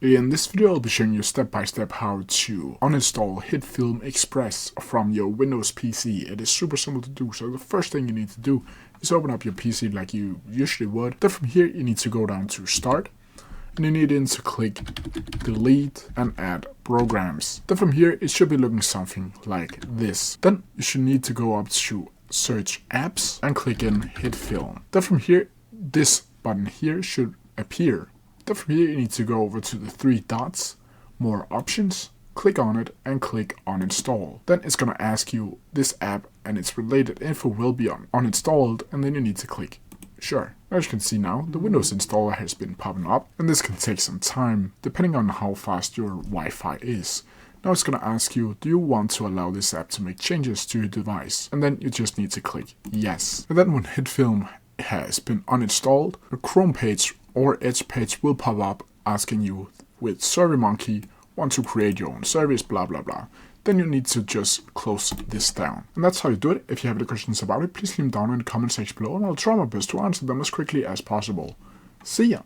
In this video I'll be showing you step by step how to uninstall Hitfilm Express from your Windows PC. It is super simple to do, so the first thing you need to do is open up your PC like you usually would. Then from here you need to go down to Start, and you need to click Delete and Add Programs. Then from here it should be looking something like this. Then you should need to go up to Search Apps and click in Hitfilm. Then from here this button here should appear. Then from here you need to go over to the three dots, More Options, click on it and click Uninstall. Then it's going to ask you this app and its related info will be uninstalled, and then you need to click Sure. As you can see now, the Windows installer has been popping up, and this can take some time depending on how fast your Wi-Fi is. Now it's going to ask you, do you want to allow this app to make changes to your device? And then you just need to click Yes. And then when Hitfilm has been uninstalled, a Chrome page or Edge page will pop up asking you, with SurveyMonkey, want to create your own service, blah blah blah. Then you need to just close this down. And that's how you do it. If you have any questions about it, please leave them down in the comment section below, and I'll try my best to answer them as quickly as possible. See ya!